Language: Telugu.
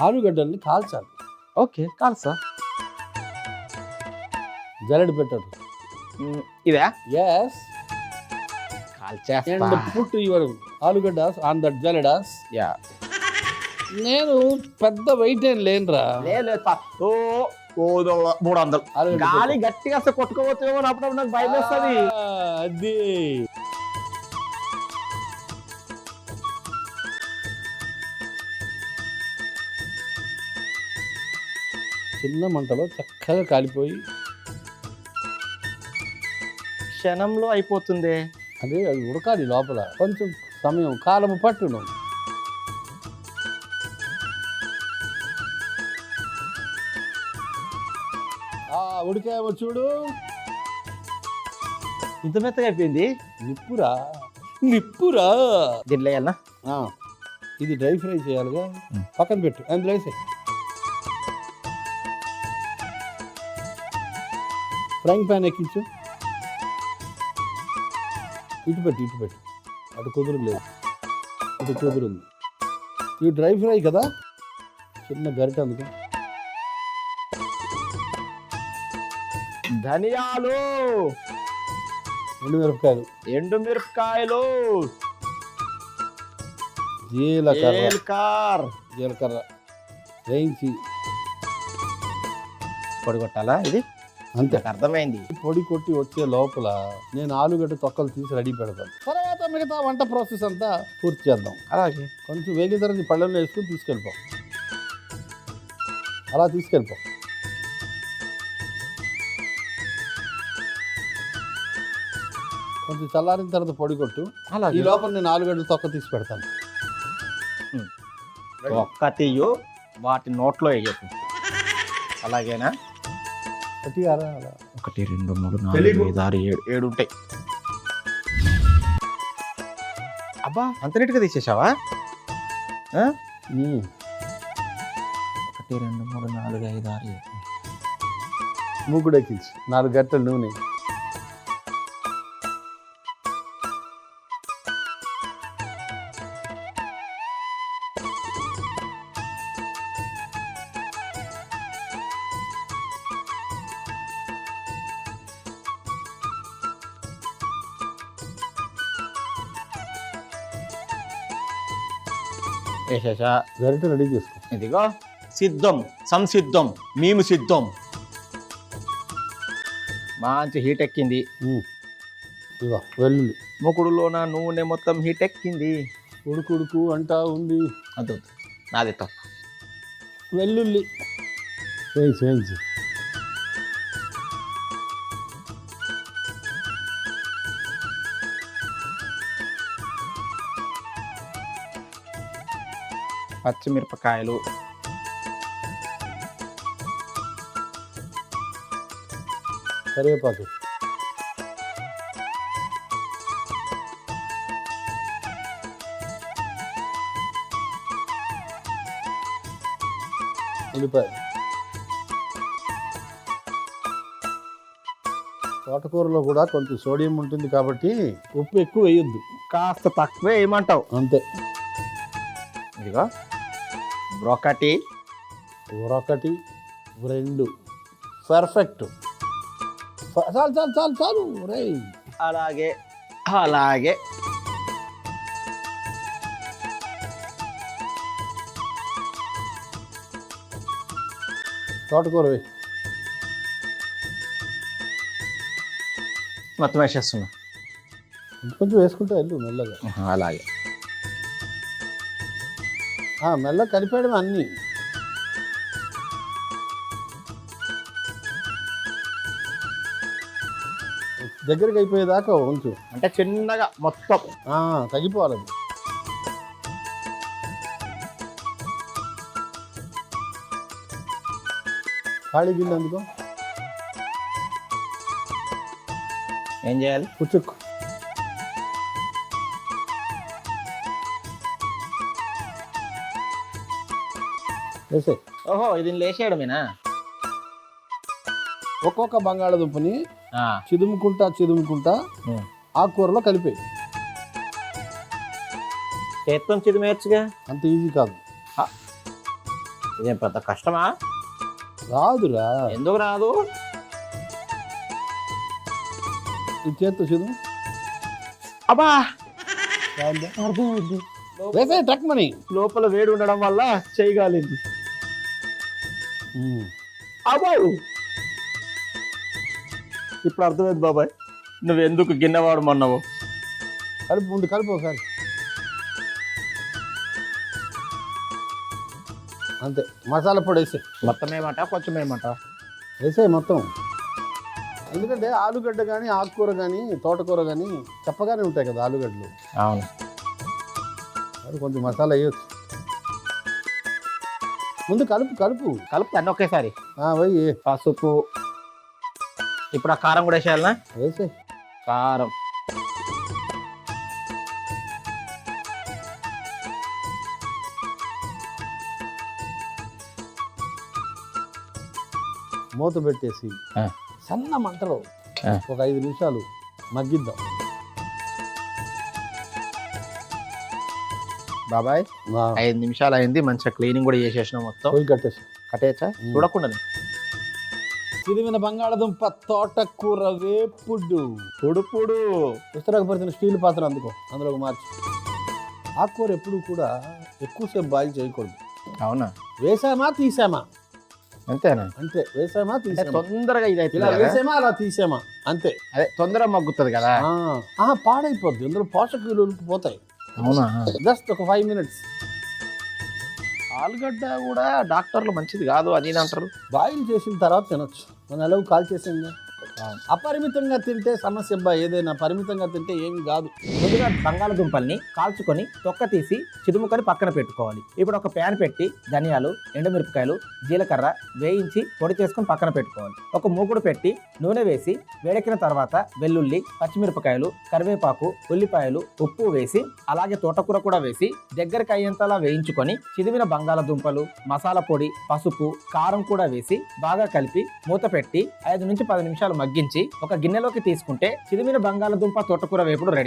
ఆలుగడ్డల్ని కాల్చాలి. ఓకే కాల్సా. జల్లెడ పెట్టాడు. ఇదా ఎస్. కాల్చేస్తా. అండ్ పుట్ యువర్ ఆలుగడ్డాస్ ఆన్ దట్ జల్లెడాస్. యా. నేను పెద్ద వెయిట్ ఏం లేనురా. లేదు 300 గాలి గట్టిగా అసలు కొట్టుకోవచ్చేమో అప్పుడు నాకు భయం వేస్తుంది. అది చిన్న మంటలో చక్కగా కాలిపోయి క్షణంలో అయిపోతుంది. అదే అది ఉడకాలి లోపల, కొంచెం సమయం కాలము పట్టును. ఉడికేమో చూడు, ఇంత మెత్తగా అయిపోయింది. నిప్పురా నిప్పురా. దీంట్లో వేయాలనా? ఇది డ్రై ఫ్రై చేయాలిగా, పక్కన పెట్టు. అందులో వేసే ఫ్రైంగ్ ప్యాన్ ఎక్కించు. ఇటు పెట్టు. అటు కుదురులేదు, ఇటు కుదురుంది. ఇవి డ్రై ఫ్రై కదా, చిన్న గరిట అందుకు. ధనియాలు, ఎండుమిరపకాయలు, జీలకర్ర వేయించి పొడి కొట్టాలా? ఇది అంతే, అర్థమైంది. పొడి కొట్టి వచ్చే లోపల నేను ఆలుగడ్డ తొక్కలు తీసి రెడీ పెడతాను. తర్వాత మిగతా వంట ప్రాసెస్ అంతా పూర్తి చేద్దాం. అలాగే కొంచెం వేగిన తర్వాత పళ్ళల్లో వేసుకుని తీసుకెళ్ళిపో. అలా తీసుకెళ్ళిపో. కొంచెం చల్లారిన తర్వాత పొడి కొట్టు. ఈ లోపల నేను ఆలుగడ్డలు తొక్క తీసి పెడతాను. ఒక్క తీయు, వాటి నోట్లో వేయకు. అలాగేనా? 1 2 3 4 5 6 7 ఉంటాయి. అబ్బా అంత నీట్గా తీసేసావా? 1 2 3 4 5 6 7. మూకుడు ఎక్కించి 4 గంటల నూనె. వేసేసా. గరిట రెడీ చేసుకో. ఇదిగో సిద్ధం, సంసిద్ధం, మేము సిద్ధం. మంచి హీట్ ఎక్కింది. ఇదిగో వెల్లుల్లి. ముకుడులోన నూనె మొత్తం హీట్ ఎక్కింది. ఉడుకుడుకు అంటా ఉంది. అదు నాది తప్పు. వెల్లుల్లి వేయించి పచ్చిమిరపకాయలు, కరివేపాకు, ఉల్లిపాయ. తోటకూరలో కూడా కొంచెం సోడియం ఉంటుంది కాబట్టి ఉప్పు ఎక్కువ వేయొద్దు, కాస్త తక్కువే వేయమంటావు. అంతే. ఇదిగో బ్రోకటి, 1 2 పర్ఫెక్ట్. చాలు రై. అలాగే తోటకూర వేయి. మొత్తం వేసేస్తున్నా. కొంచెం వేసుకుంటా వెళ్ళు మెల్లగా. అలాగే మెల్లగా కలిపేయడం అన్నీ. దగ్గరికి అయిపోయేదాకా ఉంచు. అంటే చిన్నగా మొత్తం తగ్గిపోవాలి. ఖాళీ గిన్నె అందుకో. ఏం చేయాలి? పుచ్చుక్కు. వేసే. ఓహో ఇది లేచేయడమేనా? ఒక్కొక్క బంగాళదుంపని చిదుముకుంటా ఆకుకూరలో కలిపేయి. చేత్తో చిదిమేయచ్చుగా. అంత ఈజీ కాదు. ఇదేం పెద్ద కష్టమా? రాదురా, ఎందుకు రాదు? ఈ చేత్తో చూడు. అబ్బా అర్థమైంది. వేసే ట్రక్ మనీ. లోపల వేడి ఉండడం వల్ల చేయగలిగింది. అబ్బా ఇప్పుడు అర్థమైంది బాబాయ్ నువ్వు ఎందుకు గిన్నె వాడమన్నావు. కలుపు, ముందు కలుపు ఒకసారి. అంతే, మసాలా పొడి వేసే. మొత్తం ఏమంటా కొంచెం ఏమంటా? వేసే మొత్తం. ఎందుకంటే ఆలుగడ్డ కానీ ఆకుకూర కానీ తోటకూర కానీ చెప్పగానే ఉంటాయి కదా ఆలుగడ్డలు. అవును, అది కొంచెం మసాలా వేయచ్చు. ముందు కలుపు కలుపు కలుపు అన్నీ ఒకేసారి. వెయ్యి. పసుపు. ఇప్పుడు ఆ కారం కూడా వేసేయాలనా? వేసే. కారం. మూత పెట్టేసి సన్న మంటలో ఒక 5 నిమిషాలు మగ్గిద్దాం. బాబాయ్ 5 నిమిషాలు అయింది, మంచిగా క్లీనింగ్ కూడా చేసేసిన మొత్తం. పొయ్యి కట్టేసి. కట్టేయచ్చా? చూడకుండా. చిరిమిన బంగాళదుంప తోటకూర వేపుడు. పొడు విస్తరకపరిచిన స్టీల్ పాత్ర అందుకో, అందులో మార్చి. ఆకుకూర ఎప్పుడు కూడా ఎక్కువసేపు బాయిల్ చేయకూడదు. అవునా? వేసామా తీసామా అంతేనా? అంతే, వేసామా తీసామా. తొందరగా ఇది ఇలా వేసామా అలా తీసామా అంతే. అదే తొందరగా మగ్గుతుంది కదా. పాడైపోద్ది, అందులో పోషక విలువలు పోతాయి. అవునా? జస్ట్ ఒక 5 మినిట్స్. ఆలుగడ్డ కూడా డాక్టర్లు మంచిది కాదు అని అంటారు. బాయిల్ చేసిన తర్వాత తినొచ్చు. మనం ఎలాగో కాల్ చేసింది. అపరిమితంగా తింటే సమస్య. ఏదైనా పరిమితంగా తింటే ఏమి కాదు. ముందుగా బంగాళదుంపల్ని కాల్చుకొని తొక్క తీసి చిదుముకొని పక్కన పెట్టుకోవాలి. ఇప్పుడు ఒక ప్యాన్ పెట్టి ధనియాలు, ఎండుమిరపకాయలు, జీలకర్ర వేయించి పొడి చేసుకొని పక్కన పెట్టుకోవాలి. ఒక మూకుడు పెట్టి నూనె వేసి వేడెక్కిన తర్వాత వెల్లుల్లి, పచ్చిమిరపకాయలు, కరివేపాకు, ఉల్లిపాయలు, ఉప్పు వేసి అలాగే తోటకూర కూడా వేసి దగ్గరికి అయ్యేంతలా వేయించుకొని చిదిమిన బంగాళదుంపలు, మసాలా పొడి, పసుపు, కారం కూడా వేసి బాగా కలిపి మూత పెట్టి 5 నుంచి 10 నిమిషాలు మగ్గించి ఒక గిన్నెలోకి తీసుకుంటే చిదిమిన బంగాళదుంప తోటకూర వేపుడు రెడీ.